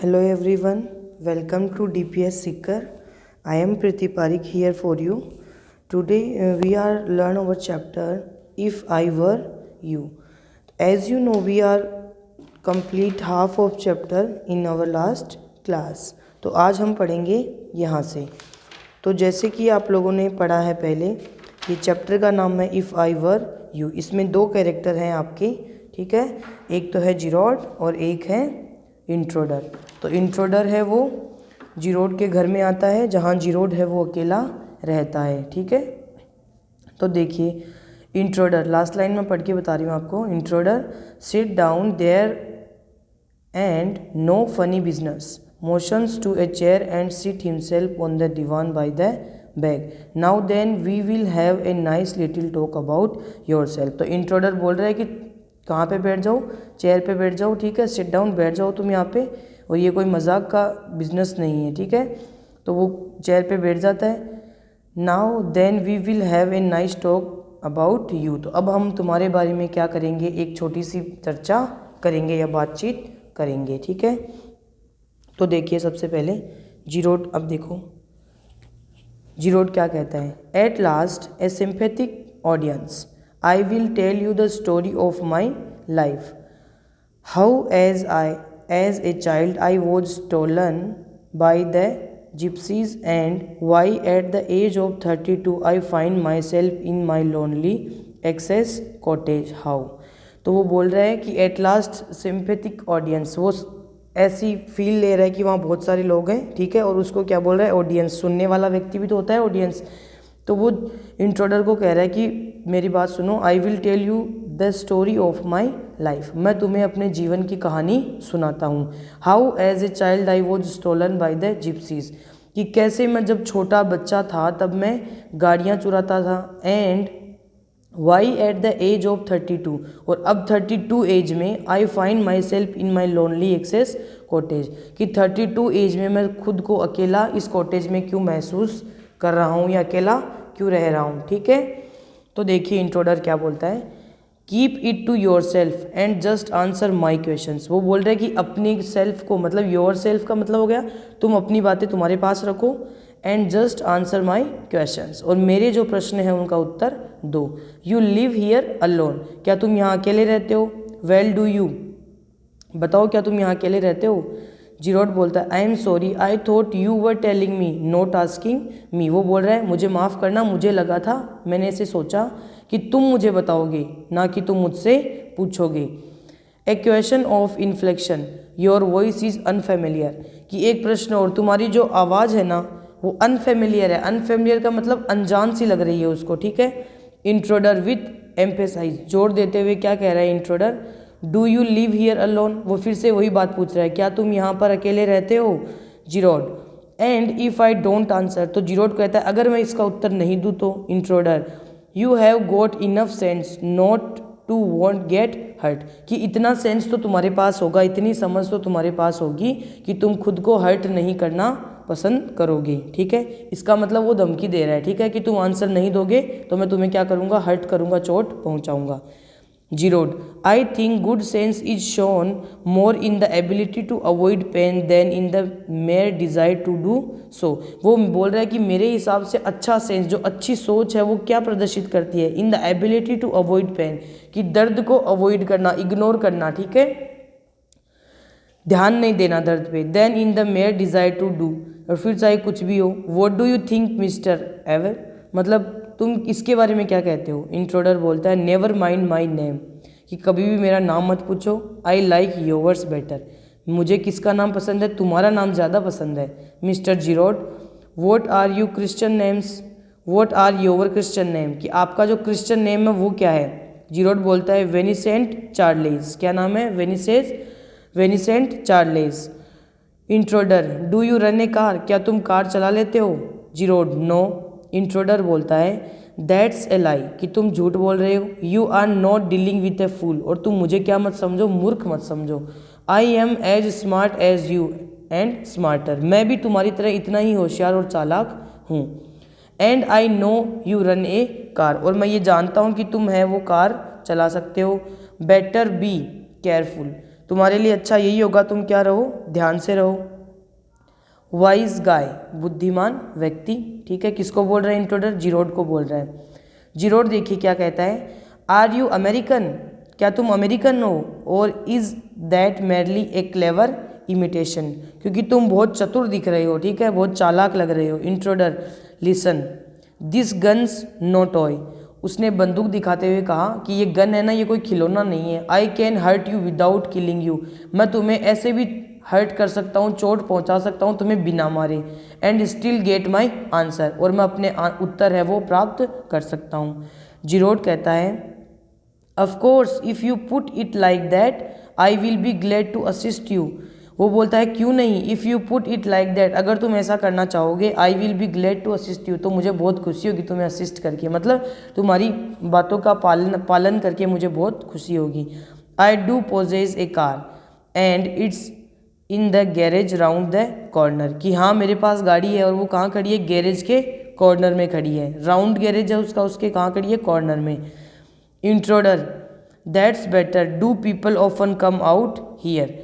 Hello everyone, welcome to DPS Seeker. I am Priti Parikh here for you. Today we are learn our chapter If I Were You. As you know, we are complete half of chapter in our last class. तो आज हम पढ़ेंगे यहाँ से. तो जैसे कि आप लोगों ने पढ़ा है पहले, ये चैप्टर का नाम है इफ़ आई वर यू. इसमें दो कैरेक्टर हैं आपके, ठीक है. एक तो है जिरोड और एक है इंट्रोडर. तो इंट्रोडर है वो जिरोड के घर में आता है जहाँ जिरोड है वो अकेला रहता है, ठीक है. तो देखिए इंट्रोडर, लास्ट लाइन में पढ़ के बता रही हूँ आपको. Intruder sit down there and no funny business, motions to a chair and sit himself on the divan by the bag. Now then we will have a nice little talk about yourself. तो intruder बोल रहा है कि कहाँ पे बैठ जाओ, chair पे बैठ जाओ, ठीक है. सिट डाउन, बैठ जाओ तुम यहाँ पे, और ये कोई मजाक का बिजनेस नहीं है, ठीक है. तो वो चेयर पे बैठ जाता है. Now then we will have a nice talk about you. तो अब हम तुम्हारे बारे में क्या करेंगे, एक छोटी सी चर्चा करेंगे या बातचीत करेंगे, ठीक है. तो देखिए सबसे पहले जिरोड, अब देखो जिरोड क्या कहता है. At last a sympathetic audience, I will tell you the story of my life. How as a child I was stolen by the gypsies and why at the age of 32 I find myself in my lonely access cottage. How. तो वो बोल रहा है कि at last sympathetic audience, वो ऐसी feel ले रहा है कि वहाँ बहुत सारे लोग हैं, ठीक है. और उसको क्या बोल रहा है, ऑडियंस. सुनने वाला व्यक्ति भी तो होता है ऑडियंस. तो वो इंट्रोडर को कह रहा है कि मेरी बात सुनो. I will tell you the story of my life, मैं तुम्हें अपने जीवन की कहानी सुनाता हूँ. How as a child I was stolen by the gypsies, कि कैसे मैं जब छोटा बच्चा था तब मैं गाड़ियाँ चुराता था. And why at the age of 32, और अब 32 एज में I find myself in my lonely access cottage, कि 32 एज में मैं खुद को अकेला इस कॉटेज में क्यों महसूस कर रहा हूँ या अकेला क्यों रह रहा हूँ, ठीक है. तो देखिए इंट्रोडर क्या बोलता है. Keep it to yourself and just answer my questions. वो बोल रहे हैं कि अपनी सेल्फ को, मतलब योर सेल्फ का मतलब हो गया तुम अपनी बातें तुम्हारे पास रखो, and just answer my questions, और मेरे जो प्रश्न हैं उनका उत्तर दो. यू लिव हियर अलोन, क्या तुम यहाँ अकेले रहते हो. वेल डू यू, बताओ क्या तुम यहाँ अकेले रहते हो. जिरोड बोलता है I am sorry, I thought you were telling me not asking me. वो बोल रहा है मुझे माफ़ करना, मुझे लगा था, मैंने ऐसे सोचा कि तुम मुझे बताओगे, ना कि तुम मुझसे पूछोगे. A question of inflection, your voice is unfamiliar, कि एक प्रश्न और तुम्हारी जो आवाज़ है ना वो अनफेमिलियर है. अनफेमिलियर का मतलब अनजान सी लग रही है उसको, ठीक है. इंट्रोडर विथ एम्फेसाइज, जोर देते हुए क्या कह रहा है intruder. Do you live here alone, वो फिर से वही बात पूछ रहा है, क्या तुम यहाँ पर अकेले रहते हो. जिरोड. And if I don't answer, तो जिरोड कहता है अगर मैं इसका उत्तर नहीं दूँ तो. Intruder. You have got enough sense not to want get hurt, कि इतना सेंस तो तुम्हारे पास होगा, इतनी समझ तो तुम्हारे पास होगी कि तुम खुद को हर्ट नहीं करना पसंद करोगे, ठीक है. इसका मतलब वो धमकी दे रहा है, ठीक है, कि तुम आंसर नहीं दोगे तो मैं तुम्हें क्या करूँगा, हर्ट करूँगा, चोट पहुँचाऊँगा. जिरोड. I think good sense is shown more in the ability to avoid pain than in the mere desire to do so. वो बोल रहा है कि मेरे हिसाब से अच्छा सेंस, जो अच्छी सोच है वो क्या प्रदर्शित करती है, in the ability to avoid pain, कि दर्द को अवॉइड करना, इग्नोर करना, ठीक है, ध्यान नहीं देना दर्द पे. Then in the mere desire to do, और फिर चाहे कुछ भी हो. What do you think mister ever, मतलब तुम इसके बारे में क्या कहते हो. इंट्रोडर बोलता है नेवर माइंड माई नेम, कि कभी भी मेरा नाम मत पूछो. आई लाइक योवर्स बेटर, मुझे किसका नाम पसंद है, तुम्हारा नाम ज़्यादा पसंद है. मिस्टर जिरोड. What are you Christian names, what are your Christian name, कि आपका जो क्रिश्चियन नेम है वो क्या है. जिरोड बोलता है वेनिसेंट चार्लेस, क्या नाम है, Vincent Charles. Intruder. Do you run a car, क्या तुम कार चला लेते हो. जिरोड. नो. इंट्रोडर बोलता है दैट्स ए लाई, कि तुम झूठ बोल रहे हो. You are not dealing with a fool, और तुम मुझे क्या मत समझो, मूर्ख मत समझो. I am as smart as you and smarter, मैं भी तुम्हारी तरह इतना ही होशियार और चालाक हूँ. And I know you run a car, और मैं ये जानता हूँ कि तुम है वो कार चला सकते हो. बेटर बी केयरफुल, तुम्हारे लिए अच्छा यही होगा, तुम क्या रहो, ध्यान से रहो। वाइज गाय, बुद्धिमान व्यक्ति, ठीक है। किसको बोल रहा है इंट्रोडर? जिरोड को बोल रहा है। जिरोड देखिए क्या कहता है, आर यू अमेरिकन, क्या तुम अमेरिकन हो, और is that merely A clever imitation, क्योंकि तुम बहुत चतुर दिख रहे हो, ठीक है, बहुत चालाक लग रहे हो। Intruder, listen, this gun's no toy, उसने बंदूक दिखाते हुए कहा कि ये गन है ना, ये कोई खिलौना नहीं है। I can hurt you without killing you, मैं तुम्हें ऐसे भी हर्ट कर सकता हूँ, चोट पहुँचा सकता हूँ तुम्हें बिना मारे। And still get my answer, और मैं अपने उत्तर है वो प्राप्त कर सकता हूँ। जिरोड कहता है, of course if you put it like that I will be glad to assist you, वो बोलता है क्यों नहीं, if you put it like that, अगर तुम ऐसा करना चाहोगे, I will be glad to assist you, तो मुझे बहुत खुशी होगी तुम्हें असिस्ट करके, मतलब तुम्हारी बातों का पालन करके मुझे बहुत खुशी होगी। I do poses A car and it's in the garage round the corner, कि हाँ मेरे पास गाड़ी है और वो कहाँ खड़ी है, गैरेज के कॉर्नर में खड़ी है। राउंड गैरेज है उसका, उसके कहाँ खड़ी है, कॉर्नर में। Intruder, that's better, do people often come out here,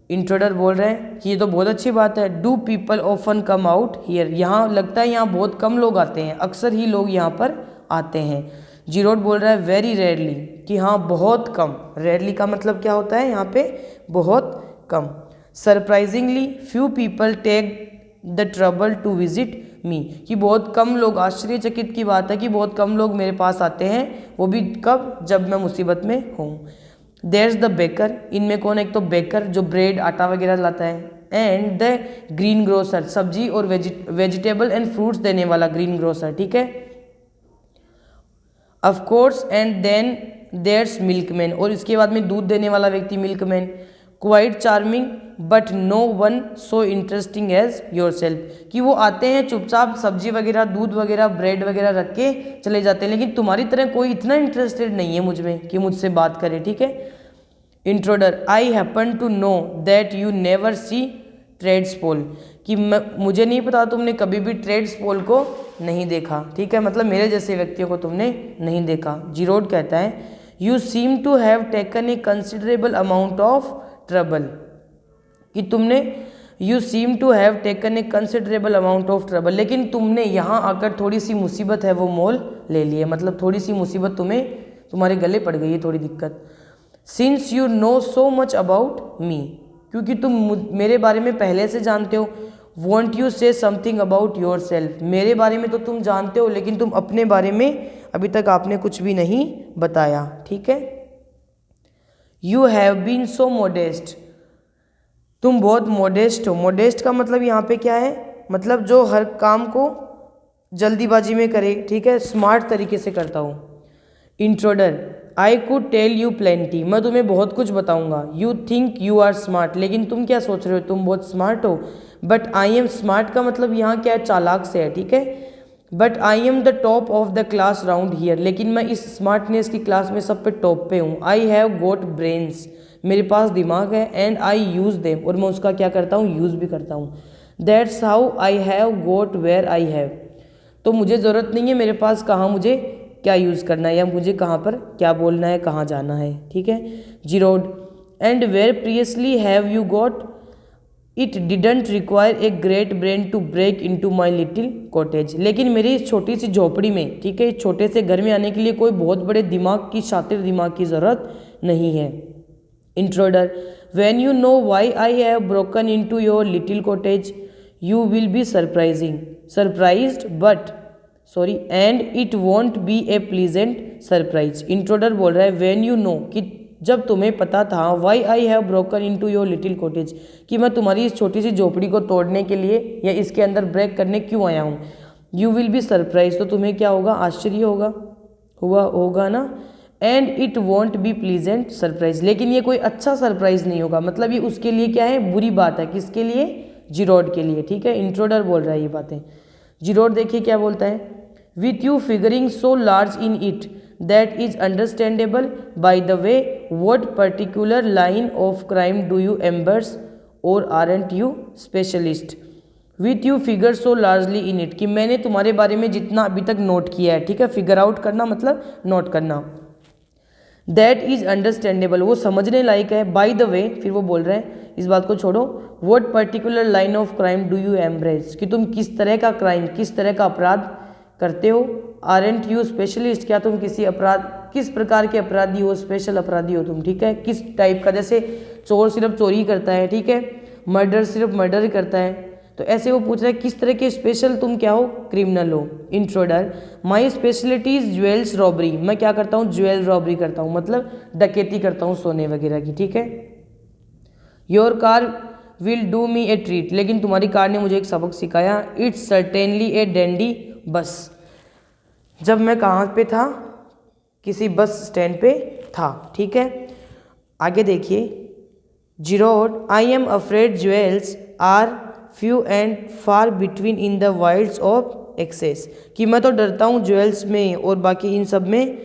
intruder बोल रहे हैं कि ये तो बहुत अच्छी बात है। Do people often come out here, यहाँ लगता है यहाँ बहुत कम लोग आते हैं, अक्सर ही लोग यहाँ पर आते हैं। जिरोड बोल रहा है वेरी रेयरली, कि हाँ बहुत कम। रेयरली का मतलब क्या होता है यहाँ पे, बहुत कम। Surprisingly few people take the trouble to visit me, कि बहुत कम लोग, आश्चर्यचकित की बात है कि बहुत कम लोग मेरे पास आते हैं, वो भी कब, जब मैं मुसीबत में हूँ। देयर इज द बेकर, इनमें कौन है, एक तो बेकर जो ब्रेड आटा वगैरह लाता है, एंड द ग्रीन ग्रोसर, सब्जी और वेजिटेबल एंड फ्रूट्स देने वाला ग्रीन ग्रोसर, ठीक है। Of course, and then there's milkman, और इसके बाद में दूध देने वाला व्यक्ति milkman. Quite charming but no one so interesting as yourself, कि वो आते हैं चुपचाप, सब्जी वगैरह, दूध वगैरह, ब्रेड वगैरह रख के चले जाते हैं, लेकिन तुम्हारी तरह कोई इतना इंटरेस्टेड नहीं है मुझ में कि मुझसे बात करे, ठीक है। Intruder, I happen to know that you never see tradespeople, कि मुझे नहीं पता तुमने कभी भी ट्रेड्स पोल को नहीं देखा, ठीक है, मतलब मेरे जैसे व्यक्तियों को तुमने नहीं देखा। जिरोड कहता है, you seem to have taken a considerable amount of trouble, कि तुमने, you seem to have taken a considerable amount of trouble, लेकिन तुमने यहाँ आकर थोड़ी सी मुसीबत है वो मोल ले ली है, मतलब थोड़ी सी मुसीबत तुम्हें, तुम्हारे गले पड़ गई है थोड़ी दिक्कत। Since you know so much about me, क्योंकि तुम मेरे बारे में पहले से जानते हो। वॉन्ट यू से समथिंग अबाउट योर सेल्फ, मेरे बारे में तो तुम जानते हो, लेकिन तुम अपने बारे में अभी तक आपने कुछ भी नहीं बताया, ठीक है। You have been so modest, तुम बहुत मोडेस्ट हो। मोडेस्ट का मतलब यहाँ पे क्या है, मतलब जो हर काम को जल्दीबाजी में करे, ठीक है, स्मार्ट तरीके से करता हूँ। Intruder, I could tell you plenty, मैं तुम्हें बहुत कुछ बताऊंगा। You think you are smart, लेकिन तुम क्या सोच रहे हो, तुम बहुत स्मार्ट हो। बट आई एम स्मार्ट का मतलब यहाँ क्या है, चालाक से है, ठीक है। But I am the top of the class round here, लेकिन मैं इस स्मार्टनेस की क्लास में सब पे टॉप पे हूँ। आई हैव गोट ब्रेन्स, मेरे पास दिमाग है, एंड आई यूज़ देम, और मैं उसका क्या करता हूँ, यूज़ भी करता हूँ। That's how I have got where I have, तो मुझे ज़रूरत नहीं है मेरे पास कहाँ मुझे क्या यूज़ करना है, या मुझे कहाँ पर क्या बोलना है, कहाँ जाना है, ठीक है। जिरोड, and where previously have you got it didn't require a great brain to break into my little cottage, लेकिन मेरी इस छोटी सी झोपड़ी में, ठीक है, इस छोटे से घर में आने के लिए कोई बहुत बड़े दिमाग की, शातिर दिमाग की ज़रूरत नहीं है। Intruder, when you know why I have broken into your little cottage you will be surprised but sorry and it won't be a pleasant surprise. Intruder बोल रहा है व्हेन यू नो, कि जब तुम्हें पता था, why I have broken into your little cottage, कि मैं तुम्हारी इस छोटी सी झोपड़ी को तोड़ने के लिए या इसके अंदर ब्रेक करने क्यों आया हूँ। यू विल बी सरप्राइज, तो तुम्हें क्या होगा, आश्चर्य होगा ना। And it won't be pleasant surprise, लेकिन ये कोई अच्छा सरप्राइज नहीं होगा, मतलब ये उसके लिए क्या है, बुरी बात है। किसके लिए, जिरोड के लिए, ठीक है। इंट्रोडर बोल रहा है ये बातें। जिरोड देखिए क्या बोलता है, with you figuring so large in it that is understandable by the way what particular line of crime do you embrace or aren't you specialist. With you figure so largely in it, कि मैंने तुम्हारे बारे में जितना अभी तक note किया है, ठीक है, फिगर आउट करना मतलब नोट करना। दैट इज अंडरस्टैंडेबल, वो समझने लायक है। बाय द वे, फिर वो बोल रहे हैं इस बात को छोड़ो, what particular line of crime do you embrace, कि तुम किस तरह का क्राइम, किस तरह का अपराध करते हो। आरंट यू स्पेशलिस्ट, क्या तुम किसी अपराध, किस प्रकार के अपराधी हो, स्पेशल अपराधी हो तुम, ठीक है, किस टाइप का, जैसे चोर सिर्फ चोरी करता है, ठीक है, मर्डर सिर्फ मर्डर करता है, तो ऐसे वो पूछ रहा है किस तरह के स्पेशल तुम क्या हो, क्रिमिनल हो। Intruder, my speciality is jewels robbery, मैं क्या करता हूँ, ज्वेल रॉबरी करता हूँ, मतलब डकैती करता हूँ सोने वगैरह की, ठीक है। Your car will do me A treat, लेकिन तुम्हारी कार ने मुझे एक सबक सिखाया। इट्स सर्टेनली ए डेंडी बस, जब मैं कहाँ पे था, किसी बस स्टैंड पे था, ठीक है। आगे देखिए, जिरोड, I am afraid jewels are few and far between in the wilds of Essex, कि मैं तो डरता हूँ ज्वेल्स में और बाकी इन सब में,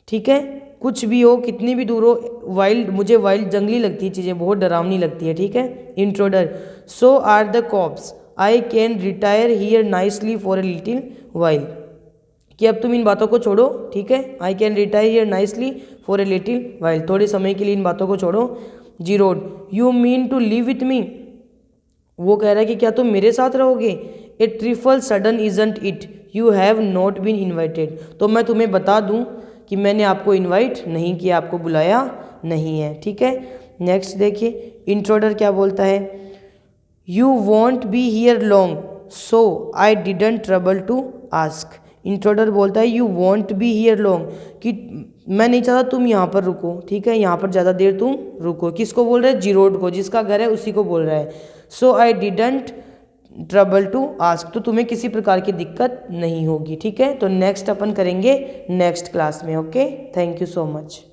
ठीक है, कुछ भी हो, कितनी भी दूर हो, वाइल्ड, मुझे वाइल्ड जंगली लगती है चीज़ें, बहुत डरावनी लगती है, ठीक है। Intruder, so are the cops, I can retire here nicely for a little while, कि अब तुम इन बातों को छोड़ो, ठीक है, I can retire here nicely for a little while, थोड़े समय के लिए इन बातों को छोड़ो। जिरोड, you mean to live with me, वो कह रहा है कि क्या तुम मेरे साथ रहोगे। A trifle sudden isn't it, you have not been invited, तो मैं तुम्हें बता दूं कि मैंने आपको इनवाइट नहीं किया, आपको बुलाया नहीं है, ठीक है। नेक्स्ट देखिए, इंट्रोडर क्या बोलता है, you won't be here long so I didn't trouble to ask, intruder बोलता है you won't be here long, कि मैं नहीं चाहता तुम यहाँ पर रुको, ठीक है, यहाँ पर ज़्यादा देर तुम रुको। किसको बोल रहा है, जिरोड को, जिसका घर है उसी को बोल रहा है। So I didn't trouble to ask, तो तुम्हें किसी प्रकार की दिक्कत नहीं होगी, ठीक है। तो नेक्स्ट अपन करेंगे नेक्स्ट क्लास में, okay, thank you so much.